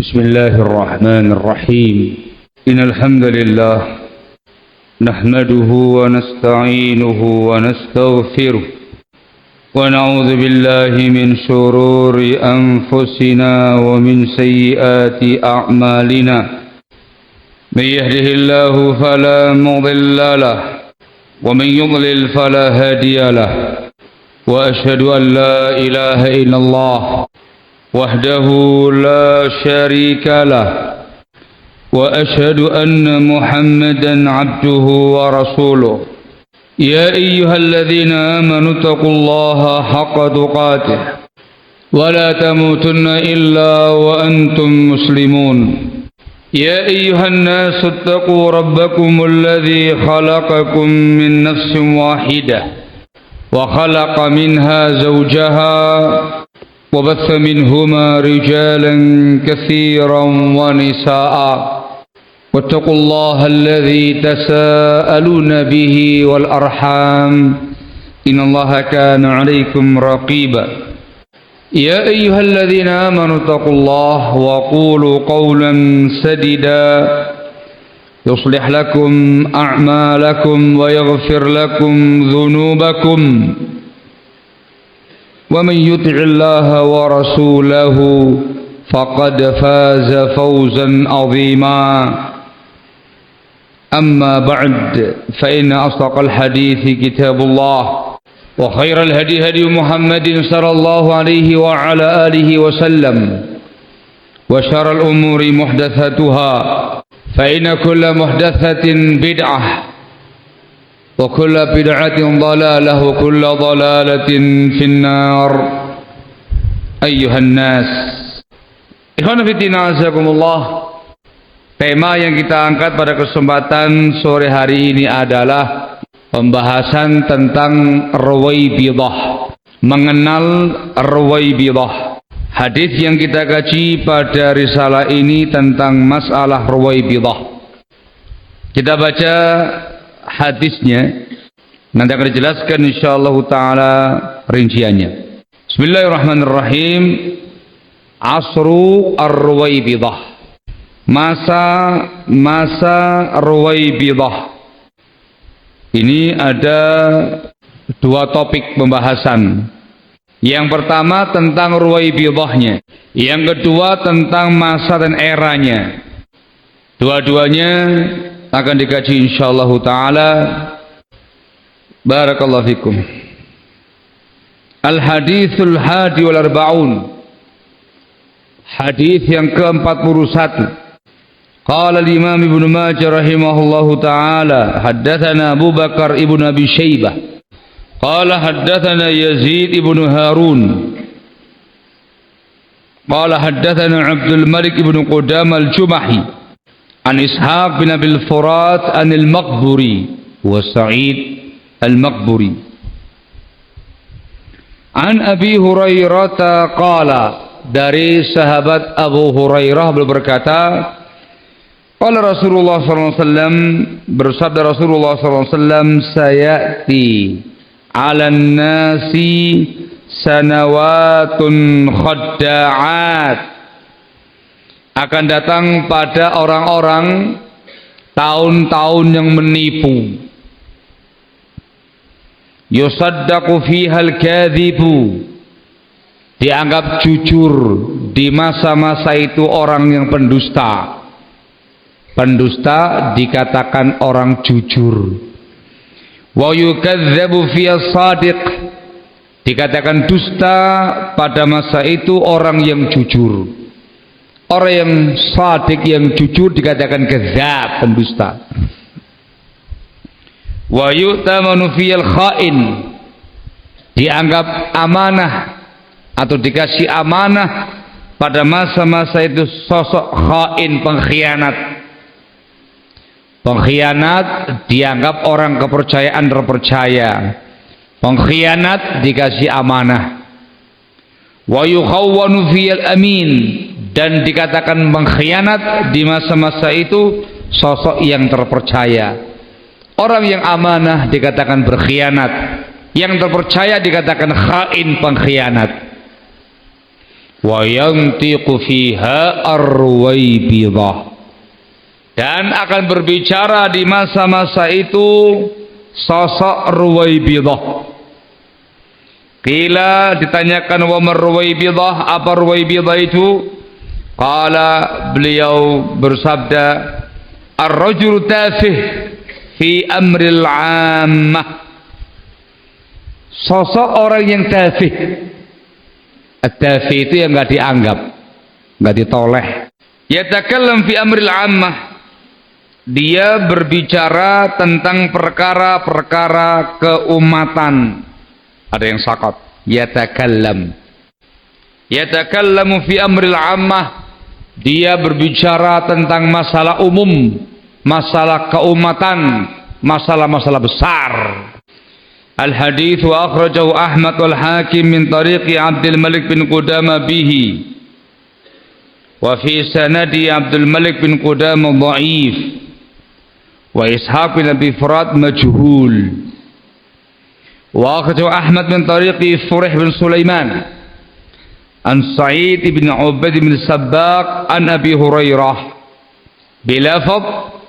بسم الله الرحمن الرحيم إن الحمد لله نحمده ونستعينه ونستغفره ونعوذ بالله من شرور أنفسنا ومن سيئات أعمالنا من يهده الله فلا مضل له ومن يضلل فلا هادي له وأشهد أن لا إله إلا الله وحده لا شريك له وأشهد أن محمدا عبده ورسوله يا أيها الذين آمنوا اتقوا الله حق تقاته ولا تموتن إلا وأنتم مسلمون يا أيها الناس اتقوا ربكم الذي خلقكم من نفس واحدة وخلق منها زوجها وبث منهما رجالا كثيرا ونساء واتقوا الله الذي تساءلون به والأرحام إن الله كان عليكم رقيبا يا أيها الذين آمنوا اتقوا الله وقولوا قولا سديدا يصلح لكم أعمالكم ويغفر لكم ذنوبكم ومن يطع الله ورسوله فقد فاز فوزا عظيما أما بعد فإن أصدق الحديث كتاب الله وخير الهدي هدي محمد صلى الله عليه وعلى آله وسلم وشر الأمور محدثاتها فإن كل محدثة بدعة وكل بدعة ضلالة وكل ضلالة في النار أيها الناس ikhwan fillah azakumullah. Tema yang kita angkat pada kesempatan sore hari ini adalah pembahasan tentang Ruwaibidah, mengenal Ruwaibidah. Hadis yang kita kaji pada risalah ini tentang masalah Ruwaibidah. Kita baca hadisnya, nanti akan dijelaskan insyaallah taala rinciannya. Bismillahirrahmanirrahim. Asru ar-Ruwaibidah, masa Ruwaibidah. Ini ada dua topik pembahasan. Yang pertama tentang Ruwaibidahnya, yang kedua tentang masa dan eranya. Dua-duanya akan dikaji insyaallah taala. Barakallahu fikum. Al-haditsul hadi wal arba'un. Hadis yang ke-41. Qala al-Imam Ibnu Majah rahimahullahu taala, haddatsana Abu Bakar ibnu Abi Syaibah. Qala haddatsana Yazid ibnu Harun. Qala haddatsana Abdul Malik ibnu Qudamah al-Jumahi. An Ishaq bin Abil Furat an al-Maqburi wa Sa'id al-Maqburi. An Abi Hurairah qala, dari sahabat Abu Hurairah berkata, qala Rasulullah sallallahu alaihi wasallam, bersabda Rasulullah sallallahu alaihi wasallam, sayati 'alan nasi sanawatun khadda'at, akan datang pada orang-orang tahun-tahun yang menipu. Yusaddaqu fiha al-kadhibu, dianggap jujur di masa-masa itu orang yang pendusta. Pendusta dikatakan orang jujur. Wa yukadzabu fiha shadiq, dikatakan dusta pada masa itu orang yang jujur. Orang yang shadiq, yang jujur, dikatakan kadzab, pendusta. Wa yu'tamanu fiyal kha'in, dianggap amanah atau dikasih amanah pada masa-masa itu sosok khain, pengkhianat. Pengkhianat dianggap orang kepercayaan terpercaya. Pengkhianat dikasih amanah. Wa yukhawwanu fiyal amin, dan dikatakan pengkhianat di masa-masa itu sosok yang terpercaya. Orang yang amanah dikatakan berkhianat, yang terpercaya dikatakan khain, pengkhianat. wa yantiqu fiha ar-ruwaybidah, dan akan berbicara di masa-masa itu sosok Ruwaybidah. Qila, ditanyakan, wa mar Ruwaybidah, apa Ruwaybidah itu? Qala, beliau bersabda, ar-rajulu tafih fi amril ammah, sosok orang yang tafih. At-tafih itu yang enggak dianggap, enggak ditoleh. Yatakallam fi amril ammah, dia berbicara tentang perkara-perkara keumatan. Ada yang sakot. Yatakallamu fi amril ammah, dia berbicara tentang masalah umum, masalah keumatan, masalah-masalah besar. Al-hadits wa akhrajahu Ahmad wal Hakim min tariqi Abdul Malik bin Qudamah bihi, wa fi sanadi Abdul Malik bin Qudamah dhaif, wa Ishaq bin Abi Furat majhul. Wa akhrajahu Ahmad min tariqi Furih bin Sulaiman an Sa'id bin Ubaid bin Sabbaq an Abi Hurairah bilafadz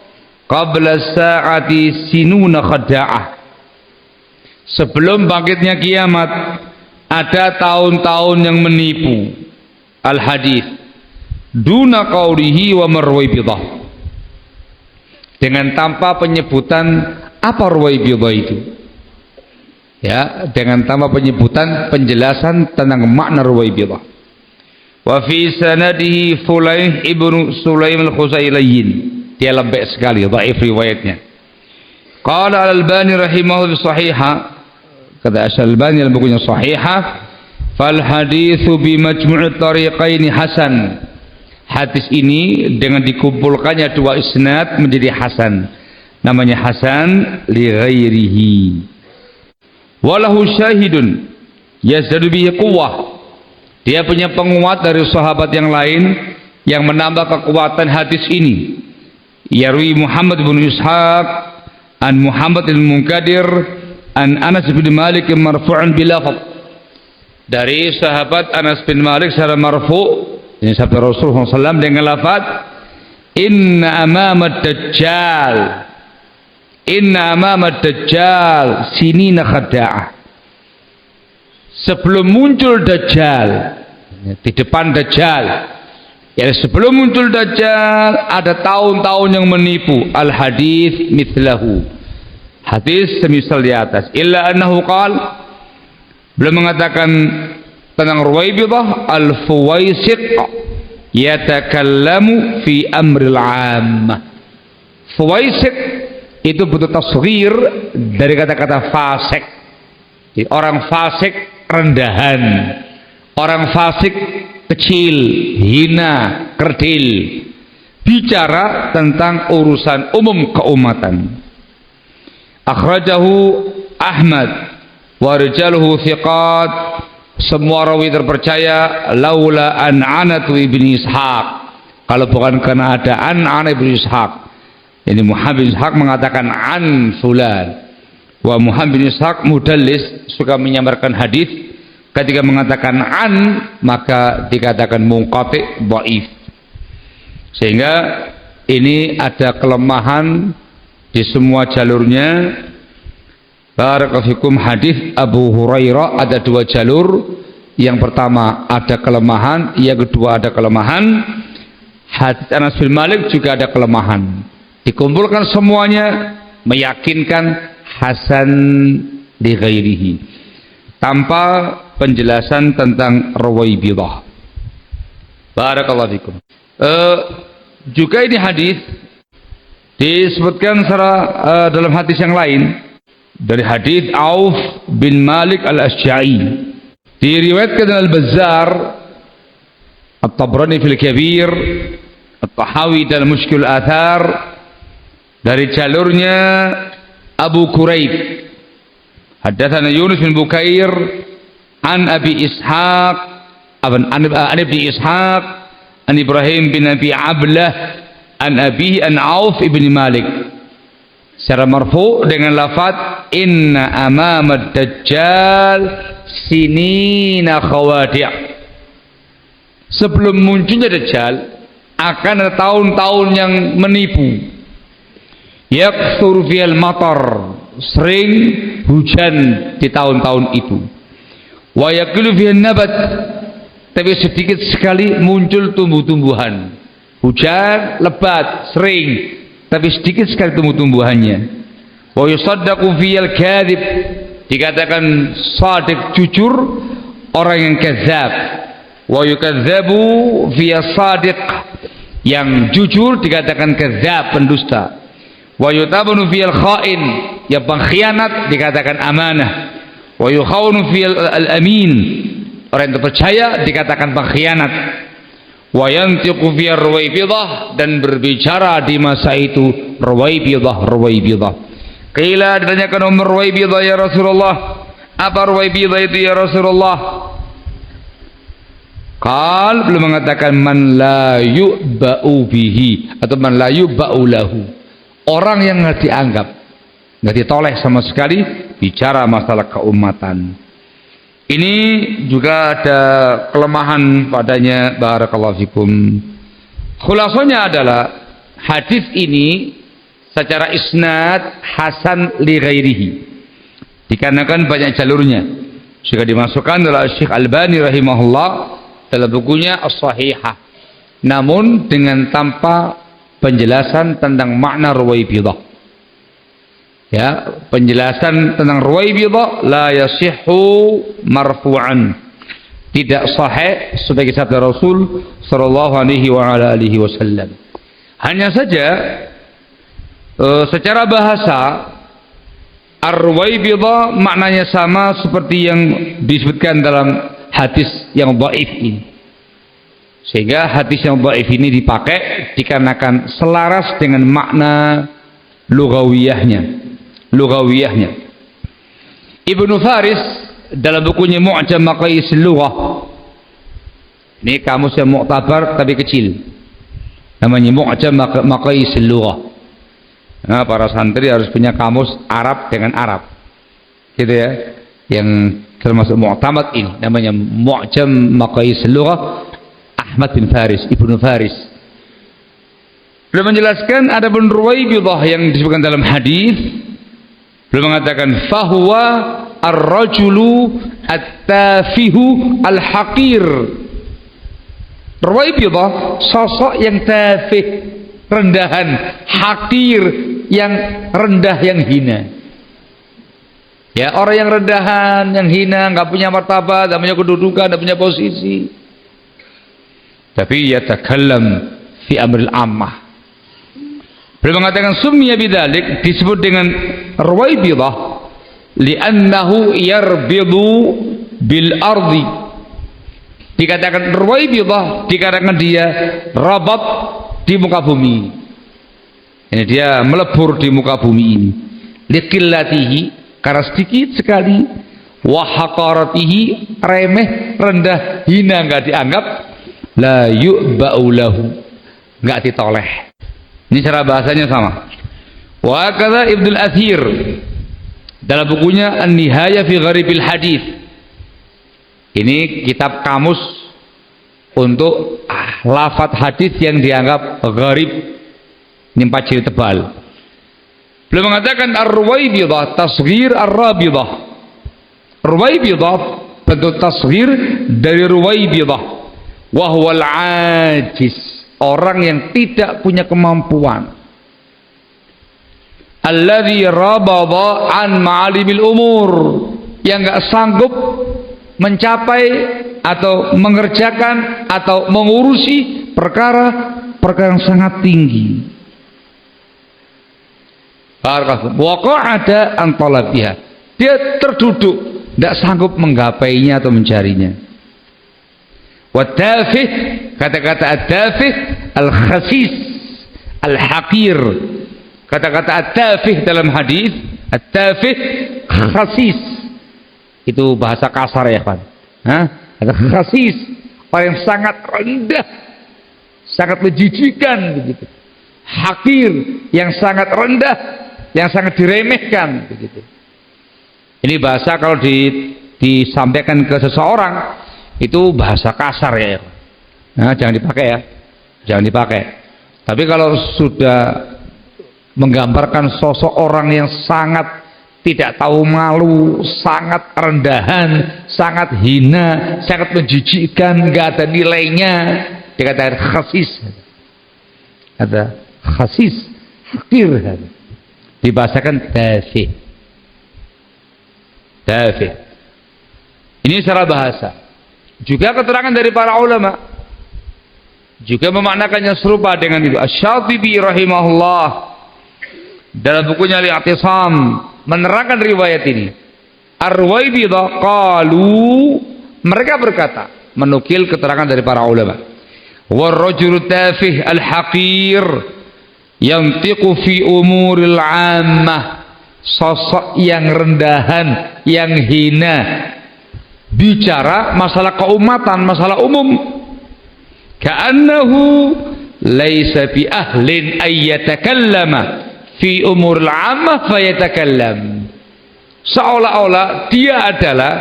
qabla sa'ati sinuna khada'ah, sebelum bangkitnya kiamat ada tahun-tahun yang menipu. Al-hadits duna qaulihi wa marwaybidah, dengan tanpa penyebutan apa Ruwaybidah itu, ya, dengan tanpa penyebutan penjelasan tentang makna Ruwaybidah. Wa fi sanadihi Fulayh ibnu Sulaim al-Khuzailayin, dia lembek sekali, dhaif riwayatnya. Qala al-Albani rahimahullah sahihah, kata Al-Albani dalam bukunya sahihah, fal haditsu bi majmu' tariqaini hasan, hadis ini dengan dikumpulkannya dua isnad menjadi hasan, namanya hasan li ghairihi. Walahu syahidun yazdadu bihi quwwah, dia punya penguat dari sahabat yang lain yang menambah kekuatan hadis ini. Yarwi Muhammad bin Ishaq an Muhammad bin Munkadir an Anas bin Malik marfu'an bilafadz, dari sahabat Anas bin Malik secara marfu', ini sabda Rasulullah SAW dengan lafaz inna amamad dajjal, inna amamad dajjal sinina khada'ah, sebelum muncul dajjal, di depan dajjal, ya, sebelum muncul dajjal ada tahun-tahun yang menipu. Al hadis mithlahu, hadis semisal di atas. Illa annahu qal, belum mengatakan tentang Ruwaybidah, al fuwaisiq yatakallamu fi amril ammah. Fuwaisiq itu bentuk tasghir dari kata-kata fasik. Orang fasik rendahan, orang fasik kecil, hina, kerdil, bicara tentang urusan umum keumatan. Akhrajahu Ahmad wa rijaluhu thiqat, semua rawi terpercaya. Laula an'anatu ibni Ishaq, kalau bukan karena ada an'an ibni Ishaq, ini Muhammad bin Ishaq mengatakan an fulan. Wa Muhammad bin Ishaq mudallis, suka menyamarkan hadis. Ketika mengatakan an, maka dikatakan munqati, dhaif. Sehingga ini ada kelemahan di semua jalurnya. Barakallahu fikum, hadis Abu Hurairah ada dua jalur. Yang pertama ada kelemahan, yang kedua ada kelemahan. Hadis Anas bin Malik juga ada kelemahan. Dikumpulkan semuanya meyakinkan hasan li ghairihi, tanpa penjelasan tentang Ruwaybidah. Barakallahu fikum. Juga ini hadis disebutkan secara dalam hadis yang lain, dari hadis Auf bin Malik al-Asy'a'i, diriwayatkan Al-Bazzar, At-Tabrani fil Kabir, At-Tahawi dalam Mushkil Athar, dari jalurnya Abu Quraib. Haddatsana Yunus bin Bukair an Abi Ishaq an Ibni Ishaq an Ibrahim bin Abi Ablah an Abi an Auf ibn Malik, secara marfu dengan lafaz inna amamad dajjal sinina khawadi', sebelum munculnya Dajjal akan ada tahun-tahun yang menipu. Yakthur fiyal matar, sering hujan di tahun-tahun itu. Wa yaqilu fihan nabat, tapi sedikit sekali muncul tumbuh-tumbuhan. Hujan lebat, sering, tapi sedikit sekali tumbuh-tumbuhannya. Wa yusaddaqu fiyal kadhib, dikatakan shadiq, jujur, orang yang kadzab. Wa yukadzabu fiyas shadiq, yang jujur dikatakan kadzab, pendusta. Wa yutabanu fiyal khain, yang pengkhianat dikatakan amanah. Wa yukhawnu fiyal al-amin, orang yang terpercaya dikatakan pengkhianat. Wa yantiqu fiyar ruwaibidah, dan berbicara di masa itu ruwaibidah. Qila, ditanyakan Umar, ruwaibidah ya Rasulullah, apa ruwaibidah itu ya Rasulullah? Qal, belum mengatakan man la yu'ba'u bihi, atau man la yu'ba'u lahu, orang yang nggak dianggap, nggak ditoleh sama sekali bicara masalah keumatan. Ini juga ada kelemahan padanya. Barakallahu fikum. Khulasanya adalah hadis ini secara isnad hasan li ghairihi, dikarenakan banyak jalurnya. Juga dimasukkan oleh Syekh Albani rahimahullah dalam bukunya As-Sahihah, namun dengan tanpa penjelasan tentang makna ruwaibidah. Ya, penjelasan tentang ruwaibidah la yasihhu marfu'an, tidak sahih sebagai sabda Rasul sallallahu alaihi wa ala alihi wasallam. Hanya saja secara bahasa ar-ruwaibidah maknanya sama seperti yang disebutkan dalam hadis yang dhaif ini. Sehingga hadis yang dhaif ini dipakai dikarenakan selaras dengan makna lugawiyahnya. Ibnu Faris dalam bukunya Mu'jam Maqayis Lughah, ini kamus yang muktabar tapi kecil, namanya Mu'jam Maqayis Lughah. Nah, para santri harus punya kamus Arab dengan Arab, gitu ya, yang termasuk muktamad ini, namanya Mu'jam Maqayis Lughah Ahmad bin Faris, Ibnu Faris. Beliau menjelaskan ada pun ruwaibidah yang disebutkan dalam hadis. Beliau mengatakan fahuwa ar-rajulu at-tafihu al-haqir. Ruwaibidah sosok yang tafih, rendahan, hakir, yang rendah, yang hina. Ya, orang yang rendahan, yang hina, nggak punya martabat, nggak punya kedudukan, nggak punya posisi. Tapi yatakallam fi amril ammah. Beliau mengatakan summiya bidzalik, disebut dengan ruwaibidah li'annahu yarbidu bil ardi. Dikatakan ruwaibidah dikarenakan dia rabat di muka bumi. Ini dia melebur di muka bumi ini. Liqillatihi, karena sedikit sekali, wa haqaratihi, remeh, rendah, hina, enggak dianggap, la yu'ba'u lahu, enggak ditoleh. Ini cara bahasanya sama. Wa kadza Ibnu Al-Athir dalam bukunya An-Nihaya fi Gharibil Hadis. Ini kitab kamus untuk lafaz hadis yang dianggap gharib, ini 4 jilid tebal. Beliau mengatakan ar-ruwaibidah tasghir ar-rabidah. Ruwaibidah bentuk tasghir dari ruwaibidah. Wa huwal ajiz, orang yang tidak punya kemampuan. Alladzi rabada an ma'alimil umur, yang enggak sanggup mencapai atau mengerjakan atau mengurusi perkara yang sangat tinggi. Waqa'ada an talabiha, dia terduduk, tidak sanggup menggapainya atau mencarinya. Wadafih, kata-kata ad-dafih al-khasis al-haqir. Kata-kata ad-dafih dalam hadis, ad-dafih khasis, itu bahasa kasar ya kan? Khasis, orang yang sangat rendah, sangat menjijikan begitu. Hakir, yang sangat rendah, yang sangat diremehkan begitu. Ini bahasa kalau disampaikan ke seseorang itu bahasa kasar ya. Nah, jangan dipakai ya, jangan dipakai. Tapi kalau sudah menggambarkan sosok orang yang sangat tidak tahu malu, sangat rendahan, sangat hina, sangat menjijikkan, nggak ada nilainya, dikatakan khasis. Ada khasis, hakir, dibahasakan tafih. Tafih. Ini secara bahasa. Juga keterangan dari para ulama juga memaknakannya serupa dengan itu. Asy-Syatibi rahimahullah dalam bukunya Al-I'tisam menerangkan riwayat ini. Ar-Ruwaibidah qalu, mereka berkata, menukil keterangan dari para ulama. War-rajulu tafih al-haqir yantiqu fi umuril 'ammah. Sosok yang rendahan, yang hina, bicara masalah keumatan, masalah umum. Ka'annahu laisa bi ahlin ayyatakallama fi umuril 'ammah fayatakallam. Seolah-olah dia adalah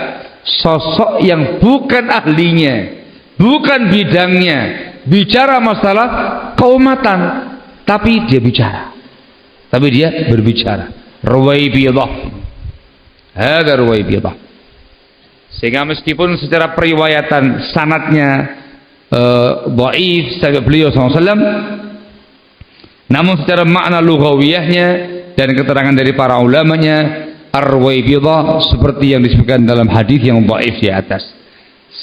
sosok yang bukan ahlinya, bukan bidangnya, bicara masalah keumatan, tapi dia bicara, tapi dia berbicara. Ruwaibidah, ada Ruwaibidah. Sehingga meskipun secara periwayatan sanadnya dhaif sampai beliau SAW, namun secara makna lughawiyahnya dan keterangan dari para ulamanya, Ar-Ruwaibidah seperti yang disebutkan dalam hadis yang dhaif di atas.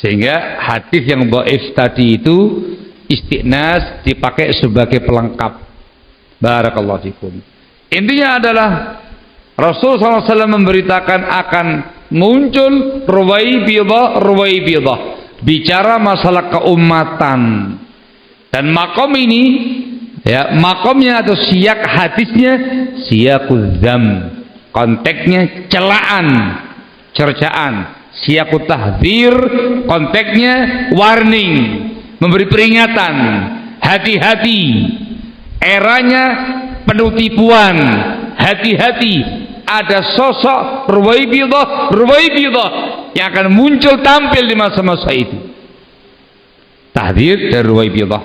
Sehingga hadis yang dhaif tadi itu istiqnas dipakai sebagai pelengkap. Barakallahu fikum. Intinya adalah Rasulullah SAW memberitakan akan muncul Ruwaibidah bicara masalah keumatan, dan makom ini ya, makomnya atau siyak hadisnya siyakul dzam, konteksnya celaan, cercaan. Siyakut tahdzir, konteksnya warning, memberi peringatan, hati-hati. Eranya penuh tipuan, hati-hati. Ada sosok Ruwaibidah yang akan muncul tampil di masa-masa itu. Tahdzir dari Ruwaibidah.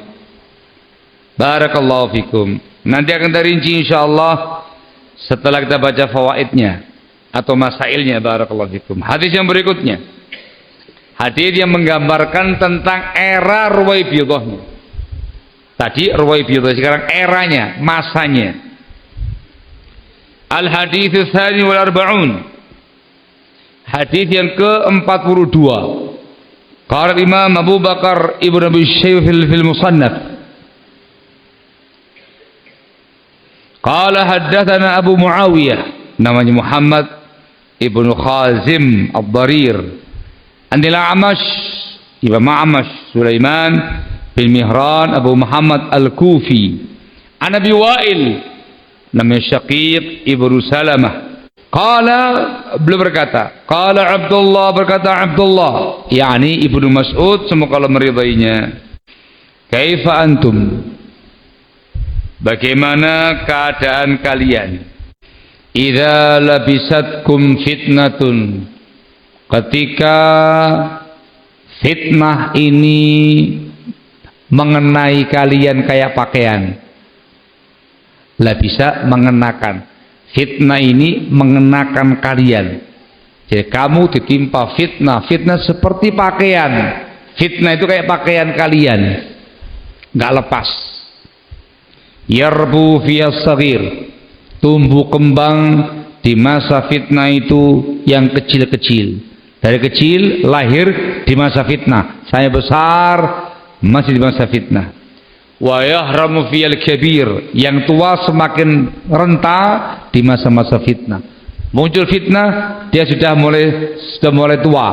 Barakallahu fikum. Nanti akan terinci insyaallah setelah kita baca fawaidnya atau masailnya. Barakallahu fikum. Hadis yang berikutnya, hadis yang menggambarkan tentang era Ruwaibidahnya. Tadi Ruwaibidah, sekarang eranya, masanya. Al-hadits tsani wal arba'un. Hadis yang ke-42. Qala Imam Abu Bakar Ibnu Abi Syaibah fil Musannaf. Qala haddatsana Abu Muawiyah, namanya Muhammad Ibnu Khazim Ad-Darir. Anil A'mash, Imam A'mash Sulaiman bin Mihran Abu Muhammad Al-Kufi. An Abi Wa'il, namanya Syaqiq Ibnu Salamah. Qala, beliau berkata, qala Abdullah, berkata Abdullah, yakni Ibnu Mas'ud, semoga Allah meridainya. Kaifa antum? Bagaimana keadaan kalian? Idza labisatkum fitnatun, ketika fitnah ini mengenai kalian kayak pakaian. Lah bisa mengenakan, fitnah ini mengenakan kalian. Jadi kamu ditimpa fitnah, fitnah seperti pakaian. Fitnah itu kayak pakaian kalian, nggak lepas. Yarbu fiyas saghir, tumbuh kembang di masa fitnah itu yang kecil-kecil. Dari kecil lahir di masa fitnah, saya besar masih di masa fitnah. Wa yahramu fiyal kabir, yang tua semakin renta di masa-masa fitnah. Muncul fitnah, dia sudah mulai tua.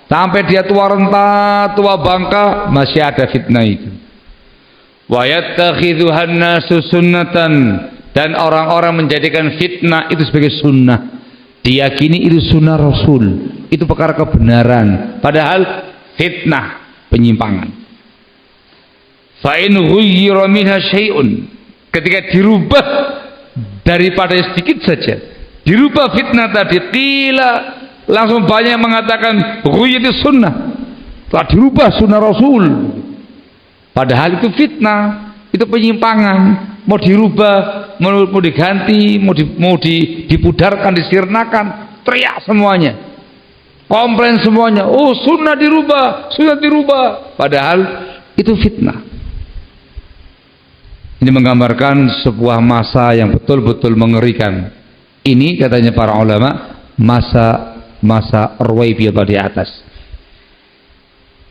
Sampai dia tua renta, tua bangka, masih ada fitnah itu. Wa yattakhidhuhan nasu sunnatan, dan orang-orang menjadikan fitnah itu sebagai sunnah. Diyakini itu sunnah Rasul, itu perkara kebenaran, padahal fitnah, penyimpangan. Fa'in ghuyyira minha syai'un, ketika dirubah daripada sedikit saja, dirubah fitnah tadi, qila, langsung banyak mengatakan ghuyyir itu sunnah, telah dirubah sunnah Rasul. Padahal itu fitnah, itu penyimpangan, mau dirubah, mau diganti, mau dipudarkan, disirnakan, teriak semuanya, komplain semuanya. Oh, sunnah dirubah, sunnah dirubah. Padahal itu fitnah. Ini menggambarkan sebuah masa yang betul-betul mengerikan. Ini katanya para ulama masa Ruwaibidah di atas.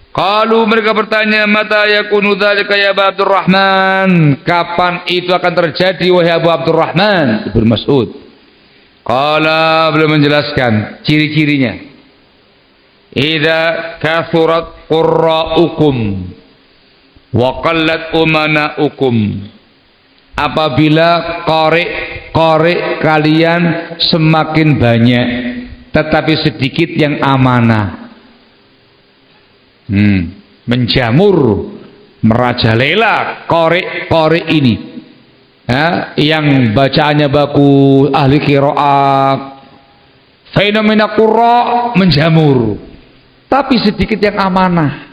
Kalau mereka bertanya, mata yakunu dzalika ya Abu Abdurrahman? Kapan itu akan terjadi wahai Abu Abdurrahman? Ibnu Mas'ud. Qala, beliau menjelaskan ciri-cirinya. Idza kathurat qurra'ukum wa qallat umana'ukum. Apabila qari kalian semakin banyak tetapi sedikit yang amanah. Menjamur, merajalela qari ini, yang bacaannya bagus, ahli qiraat, fenomena qurra menjamur, tapi sedikit yang amanah.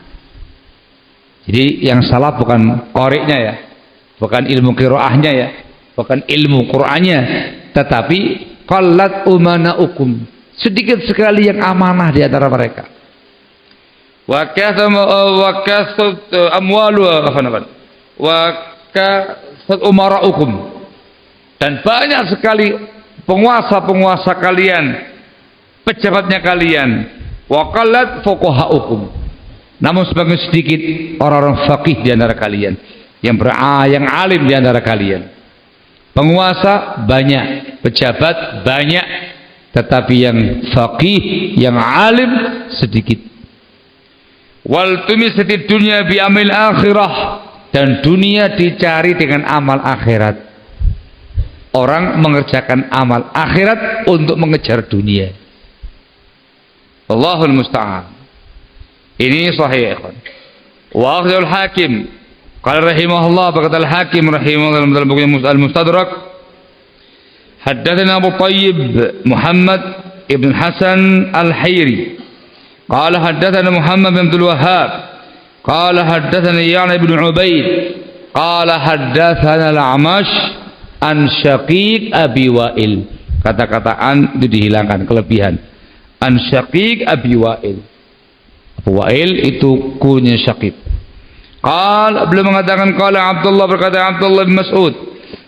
Jadi yang salah bukan qari'nya ya, bukan ilmu qiraahnya ya, bukan ilmu Qur'annya, tetapi qallat umana'ukum, sedikit sekali yang amanah di antara mereka. Wa kasat amwalu wa kasat umara'ukum, dan banyak sekali penguasa-penguasa kalian, pejabatnya kalian. Wa qallat fuqaha'ukum, namun sebagian sedikit orang-orang faqih di antara kalian, yang alim di antara kalian. Penguasa banyak, pejabat banyak, tetapi yang faqih, yang alim sedikit. Wal tumisatid dunya bi amil akhirah, dan dunia dicari dengan amal akhirat. Orang mengerjakan amal akhirat untuk mengejar dunia. Allahul musta'an. Ini sahih. Wa akhdhul hakim qala rahimahullah, berkata al-Hakim rahimahullah dalam buku Al-Mustadrak, haddatsana Abu Thayyib Muhammad ibn Hasan Al-Hayri قال حدثنا محمد بن عبد الوهاب قال حدثنا يعلى بن عبيد قال حدثنا الأعمش عن شقيق أبي وائل. Kata-kata an itu dihilangkan, kelebihan. An Syaqiq Abi Wa'il. Abu Wa'il itu kunya Syaqiq. Beliau mengatakan, qala Abdullah, berkata Abdullah bin Mas'ud,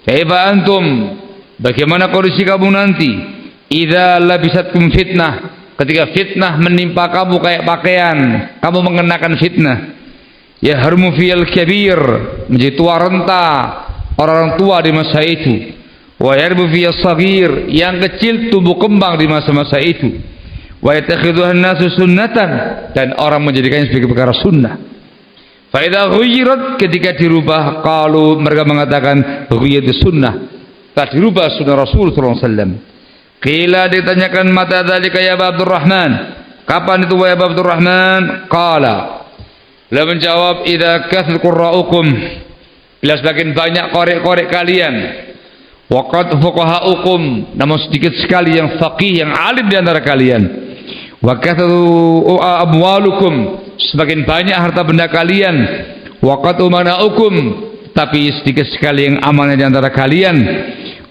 kaifa antum, bagaimana kondisi kamu nanti, idza labisatkum fitnah, ketika fitnah menimpa kamu kayak pakaian, kamu mengenakan fitnah. Ya harmu fiyal kabir, menjadi tua renta, orang tua di masa itu. Wa yarbu fiyas saghir, yang kecil tumbuh kembang di masa-masa itu. Wa yattakhidhuha an-nasu sunnatan, dan orang menjadikannya sebagai perkara sunnah. Fa idza ghayyirat, ketika dirubah, qalu, mereka mengatakan ghayyirat sunnah, telah dirubah sunnah Rasul sallallahu alaihi wasallam. Qila, ditanyakan, mata dzalika ya Abu Abdurrahman, kapan itu wahai Abu Abdurrahman? Qala, beliau menjawab, idza kathrat qurra'ukum, bila semakin banyak qari kalian, waqad fuqaha'ukum, namun sedikit sekali yang faqih, yang alim di antara kalian, wa kathru amwalukum, semakin banyak harta benda kalian, waqad umana'ukum, tapi sedikit sekali yang amanah di antara kalian,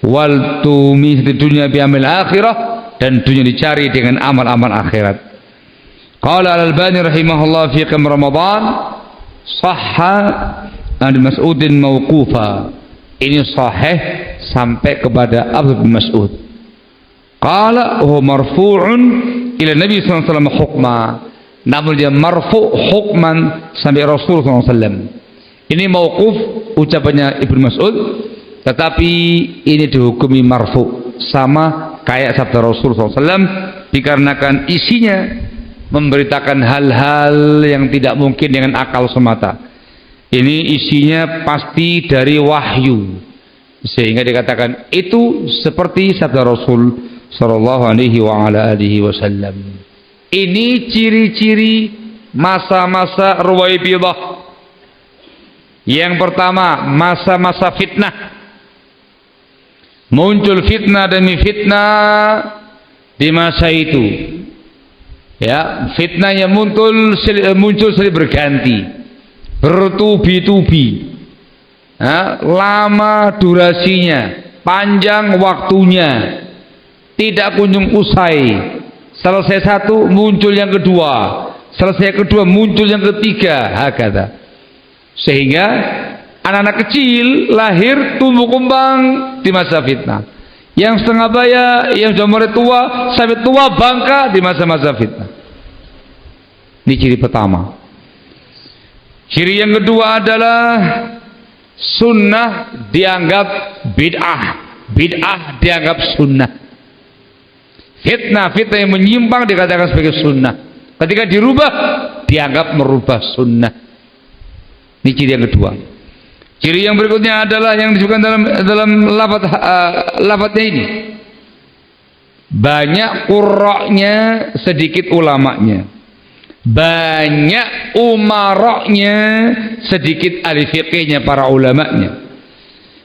wal tumis di dunia bi amil akhirah, dan dunia dicari dengan amal-amal akhirat. Qala Al-Albani rahimahullah fi qiyam Ramadan, sahha an Mas'udin mauqufa, ini sahih sampai kepada Abu bin Mas'ud. Qala huwa marfu'un ila Nabi sallallahu alaihi wasallam hukma, namun dia marfu' hukman sampai Rasul sallallahu alaihi wasallam. Ini mauquf ucapannya Ibnu Mas'ud, tetapi ini dihukumi marfu, sama kayak sabda Rasul SAW, dikarenakan isinya memberitakan hal-hal yang tidak mungkin dengan akal semata. Ini isinya pasti dari wahyu, sehingga dikatakan itu seperti sabda Rasul sallallahu alaihi wa ala alihi wasallam. Ini ciri-ciri masa-masa Ruwaibidah. Yang pertama, masa-masa fitnah. Muncul fitnah demi fitnah di masa itu. Ya, fitnahnya muncul silih berganti. bertubi-tubi, lama durasinya, panjang waktunya, tidak kunjung usai. Selesai satu, muncul yang kedua, selesai kedua, muncul yang ketiga, hakata. Sehingga anak-anak kecil lahir tumbuh kembang di masa fitnah. Yang setengah baya, yang sudah mulai tua sampai tua bangka di masa-masa fitnah. Ini ciri pertama. Ciri yang kedua adalah sunnah dianggap bid'ah, bid'ah dianggap sunnah. Fitnah yang menyimpang dikatakan sebagai sunnah. Ketika dirubah, dianggap merubah sunnah. Ini ciri yang kedua. Ciri yang berikutnya adalah yang disebutkan dalam lafadznya ini. Banyak qurra'nya, sedikit ulamanya. Banyak umaroknya, sedikit ahli fiqihnya, para ulamanya.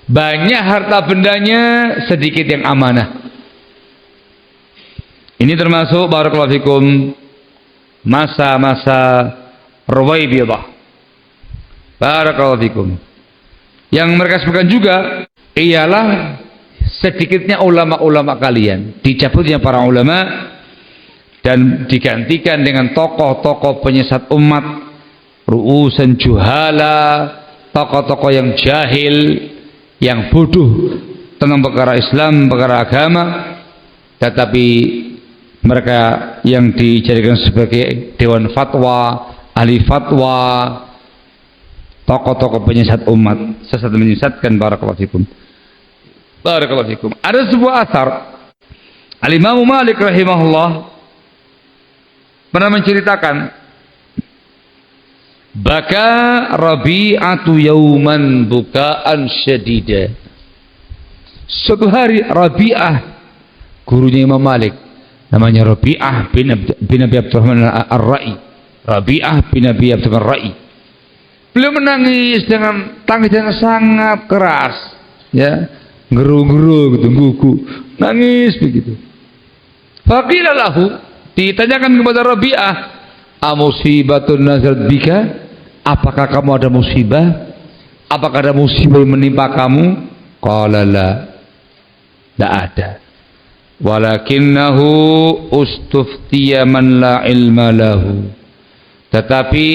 Banyak harta bendanya, sedikit yang amanah. Ini termasuk barakallahu fikum masa-masa Ruwaibidah. Barakallahu fikum. Yang mereka sebutkan juga ialah sedikitnya ulama-ulama kalian, dicabutnya para ulama dan digantikan dengan tokoh-tokoh penyesat umat, ru'usan juhala, tokoh-tokoh yang jahil, yang bodoh tentang perkara Islam, perkara agama, tetapi mereka yang dijadikan sebagai dewan fatwa, ahli fatwa, tokoh-tokoh penyesat umat, sesat menyesatkan. Barakallahu fikum. Barakallahu fikum. Ada sebuah asar Al-Imam Malik rahimahullah pernah menceritakan, baka Rabi'atu yauman bukaan syadida. Suatu hari Rabi'ah, gurunya Imam Malik, namanya Rabi'ah bin Abi Abdurrahman Ar-Ra'i. Rabi'ah bin Abi Abdurrahman Ar-Ra'i. Beliau menangis dengan tangis yang sangat keras, ya, geru-geru gitu, gugu, nangis begitu. Faqila lahu, ditanyakan kepada Rabi'ah, amusibatun nazarat bika? Apakah kamu ada musibah? Apakah ada musibah yang menimpa kamu? Qala la, tidak ada. Walakinnahu ustuftiya man la ilma lahu. Tetapi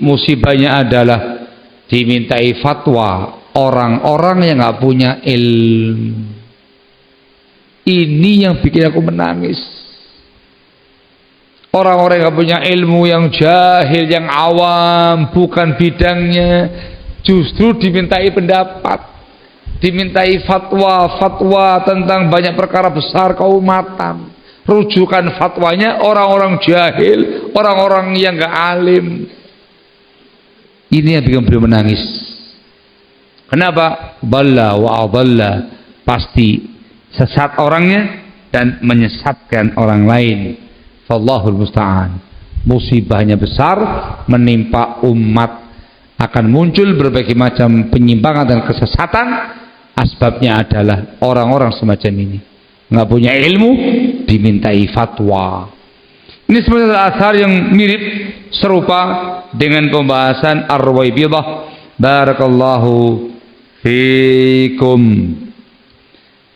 musibahnya adalah dimintai fatwa orang-orang yang nggak punya ilmu. Ini yang bikin aku menangis. Orang-orang yang nggak punya ilmu, yang jahil, yang awam, bukan bidangnya, justru dimintai pendapat, dimintai fatwa tentang banyak perkara besar keumatan. Rujukan fatwanya orang-orang jahil, orang-orang yang nggak alim. Ini yang bikin beliau menangis. Kenapa? Dhalla wa adalla, pasti sesat orangnya dan menyesatkan orang lain. Wallahul musta'an. Musibahnya besar, menimpa umat, akan muncul berbagai macam penyimpangan dan kesesatan. Asbabnya adalah orang-orang semacam ini, nggak punya ilmu, dimintai fatwa. Ini sebenarnya asar yang mirip, serupa dengan pembahasan Ar-Ruwaibidah. Barakallahu fikum.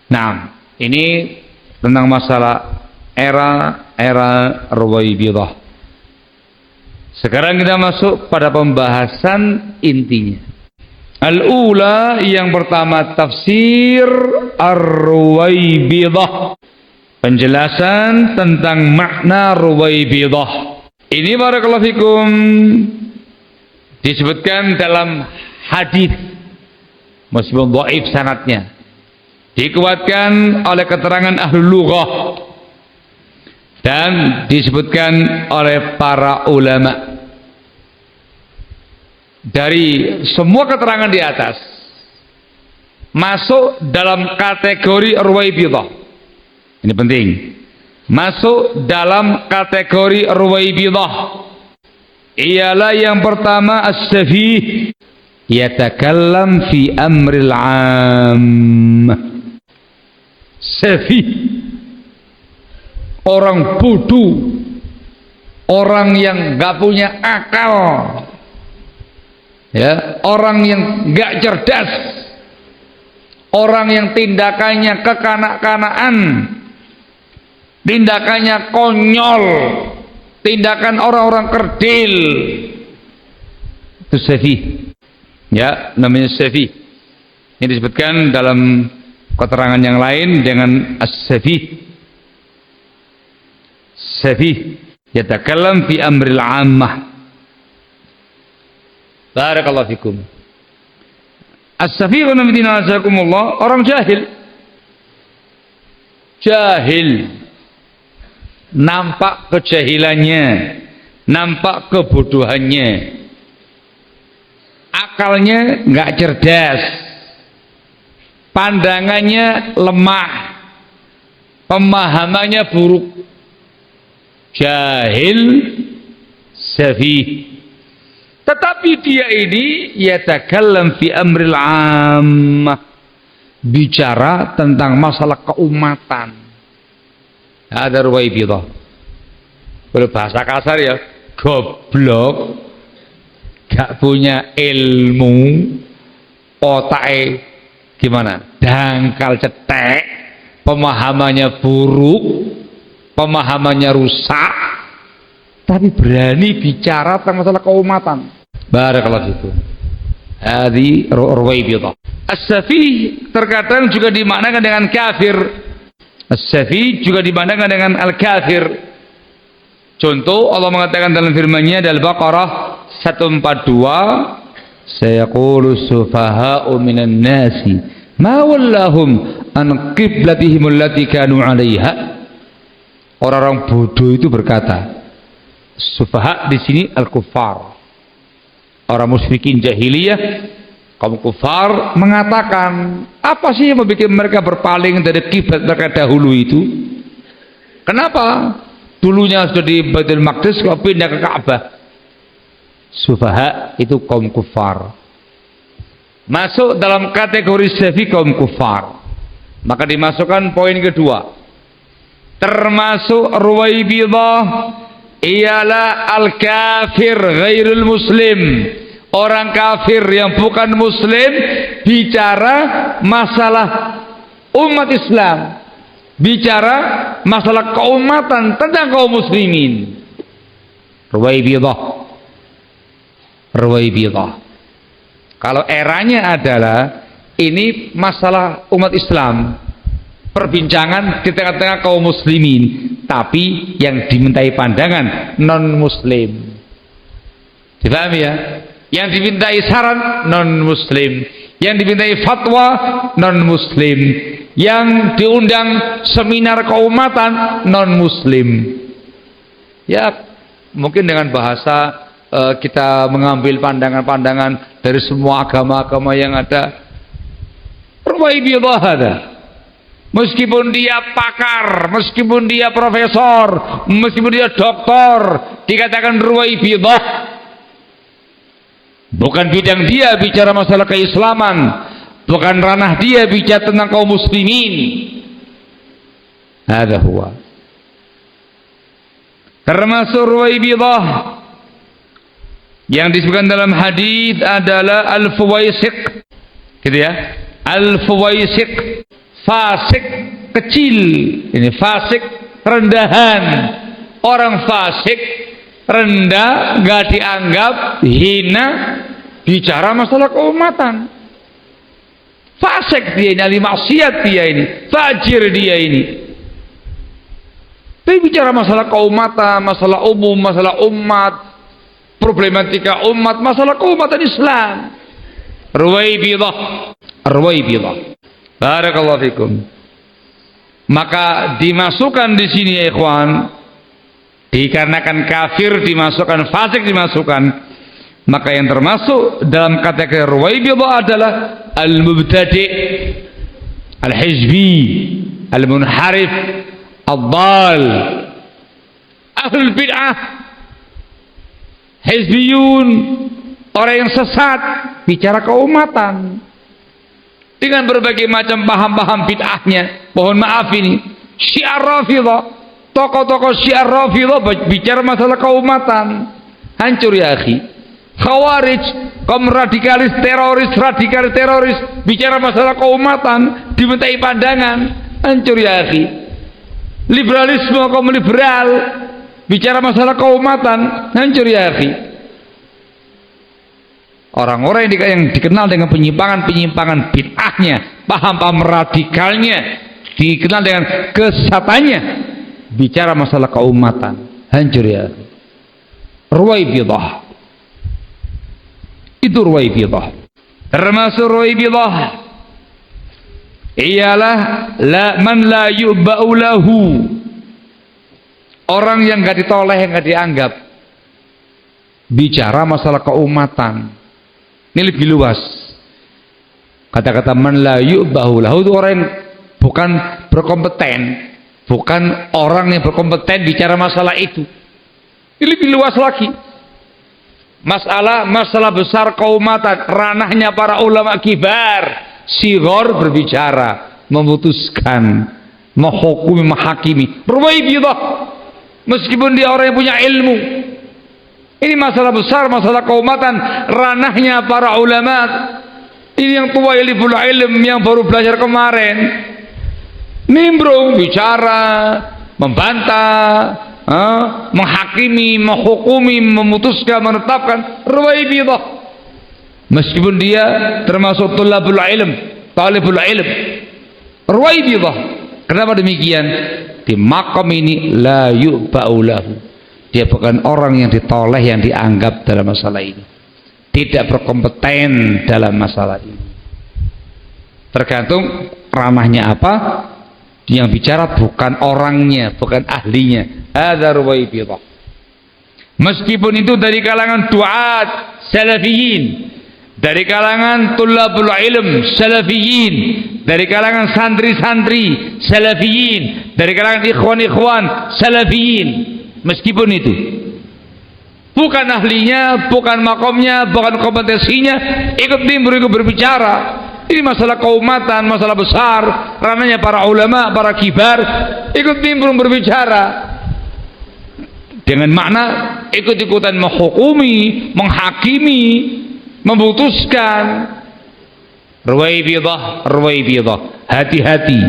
Nah, ini tentang masalah era Ruwaibidah. Sekarang kita masuk pada pembahasan intinya. Al-ula, yang pertama, tafsir Ar-Ruwaibidah. Penjelasan tentang makna Ruwaibidah. Ini barakallahu fikum disebutkan dalam hadis, meskipun dhaif sanadnya, dikuatkan oleh keterangan ahli lughah dan disebutkan oleh para ulama. Dari semua keterangan di atas masuk dalam kategori Ruwaibidah. Ini penting. Masuk dalam kategori Ruwaibidah ialah yang pertama as-safih, yatakallam fi amril 'am. Safih, orang bodoh, orang yang nggak punya akal, Ya, orang yang nggak cerdas, orang yang tindakannya kekanak-kanakan, tindakannya konyol, tindakan orang-orang kerdil, itu safih. Ya, namanya safih. Ini disebutkan dalam keterangan yang lain dengan as-safih. Safih yatakallam fi amril ammah. Barakallahu fikum. As-safih orang jahil. Jahil. Nampak kejahilannya, nampak kebodohannya. Akalnya nggak cerdas. Pandangannya lemah. Pemahamannya buruk. Jahil, safih. Tetapi dia ini yatakallam fi amril ammah, bicara tentang masalah keumatan. Ada ruwaibidah. Kalau bahasa kasar ya, goblok, gak punya ilmu, otaknya gimana? Dangkal cetek, pemahamannya buruk, pemahamannya rusak, tapi berani bicara tentang masalah keumatan. Barakallahu fikum. Hadi ruwaibidah. As-safih terkadang juga dimaknakan dengan kafir. As-safih juga dimaknakan dengan al-kafir. Contoh Allah mengatakan dalam firman-Nya dalam Al-Baqarah 142, sayaqulu sufaha'u minan nasi ma wallahum an qiblatihim allati kanu 'alaiha. Orang-orang bodoh itu berkata, sufaha di sini al-kuffar. Orang musyrikin jahiliyah, kaum kufar mengatakan, apa sih yang membuat mereka berpaling dari kiblat mereka dahulu itu? Kenapa? Dulunya sudah di Baitul Maqdis kok pindah ke Ka'bah. Sufaha itu kaum kufar. Masuk dalam kategori safih kaum kufar. Maka dimasukkan poin kedua. Termasuk ruwaibidah ialah al-kafir ghairul muslim. Orang kafir yang bukan muslim bicara masalah umat Islam, bicara masalah keumatan tentang kaum muslimin. Ruwaibidah. Ruwaibidah. Kalau eranya adalah ini masalah umat Islam, perbincangan di tengah-tengah kaum muslimin, tapi yang dimintai pandangan non muslim. Dipahami ya? Yang dimintai saran non muslim, yang dimintai fatwa non muslim, yang diundang seminar keumatan non muslim. Ya, mungkin dengan bahasa kita mengambil pandangan-pandangan dari semua agama-agama yang ada. Ruwaibidah ada. Meskipun dia pakar, meskipun dia profesor, meskipun dia doktor, dikatakan ruwaibidah. Bukan bidang dia bicara masalah keislaman, bukan ranah dia bicara tentang kaum muslimin. Hadza huwa. Termasuk ruwaibidah yang disebutkan dalam hadis adalah al-fuwaisiq. Gitu ya. Al-fuwaisiq, fasik kecil. Ini fasik rendahan. Orang fasik rendah, nggak dianggap, hina, bicara masalah keumatan. Fasik dia ini, ahli maksiat dia ini, fajir dia ini. Tapi bicara masalah keumatan, masalah umum, masalah umat, problematika umat, masalah keumatan Islam. Ruwaibidah. Ruwaibidah. Barakallahu fikum. Maka dimasukkan di sini ya ikhwan, dikarenakan kafir dimasukkan, fasik dimasukkan, maka yang termasuk dalam kategori ruwaibidah adalah al-mubtadi', al-hizbi, al-munharif, ad-dal, ahlul bid'ah, hizbiyun, orang yang sesat bicara keumatan dengan berbagai macam paham-paham bid'ahnya. Mohon maaf ini syiar Rafidhah, tokoh-tokoh syiar Rafidhah bicara masalah keumatan, hancur ya akhi. Khawarij, kaum radikalis, teroris, bicara masalah keumatan, dimintai pandangan, hancur ya akhi. Liberalisme, kaum liberal, bicara masalah keumatan, hancur ya akhi. Orang-orang yang dikenal dengan penyimpangan bid'ahnya, paham-paham radikalnya, dikenal dengan kesatannya, bicara masalah keumatan, hancur ya akhi. Ruwaibidah. Itu Ruwaibidah. Termasuk Ruwaibidah ialah man la yu'ba'u lahu, orang yang gak ditoleh, yang gak dianggap, bicara masalah keumatan. Ini lebih luas. Kata-kata man la yu'ba'u lahu itu orang yang bukan berkompeten, bukan orang yang berkompeten bicara masalah itu. Ini lebih luas lagi. Masalah besar keumatan, ranahnya para ulama kibar, sighar berbicara, memutuskan, menghukumi, menghakimi. Ruwaibidah, meskipun dia orang yang punya ilmu. Ini masalah besar, masalah keumatan, ranahnya para ulama. Ini yang tua ilmu yang baru belajar kemarin, nimbrung, bicara, membantah, menghakimi, menghukumi, memutuskan, menetapkan. Ruwaibidah, meskipun dia termasuk talibul ilm. Ruwaibidah. Kenapa demikian? Di maqam ini la yu'ba'u lahu, dia bukan orang yang ditoleh, yang dianggap dalam masalah ini, tidak berkompeten dalam masalah ini. Tergantung ranahnya apa. Yang bicara bukan orangnya, bukan ahlinya. Hadza Ruwaibidah. Meskipun itu dari kalangan duat salafiyin, dari kalangan tulabul ilm salafiyin, dari kalangan santri-santri salafiyin, dari kalangan ikhwan-ikhwan salafiyin, meskipun itu bukan ahlinya, bukan makomnya, bukan kompetensinya, ikut nimbrung, ikut berbicara. Ini masalah keumatan, masalah besar, ranahnya para ulama, para kibar, ikut nimbrung berbicara dengan makna ikut-ikutan menghukumi, menghakimi, memutuskan. Ruwaibidah, hati-hati,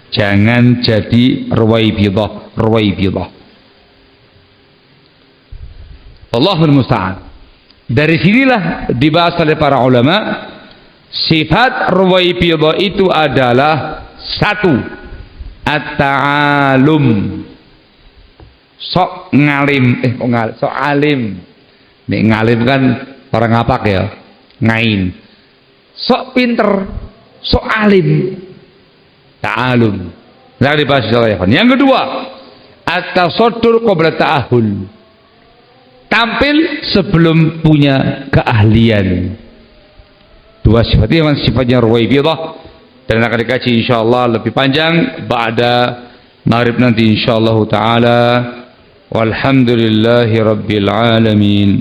jangan jadi Ruwaibidah. Allahul musta'an. Dari sinilah dibahas oleh para ulama, sifat Ruwaibidah itu adalah satu, at-ta'alum, sok ngalim, sok alim. Nih ngalim kan orang ngapak ya, ngain. Sok pinter, sok alim, ta'alum. Nah, dibahas oleh yang kedua, at-tasaddur qabla ta'ahul, tampil sebelum punya keahlian. Dua sifat ini memang sifatnya Ruwaibidah, dan akan dikaji insyaallah lebih panjang ba'da maghrib nanti insyaallah taala. Walhamdulillahi rabbil alamin.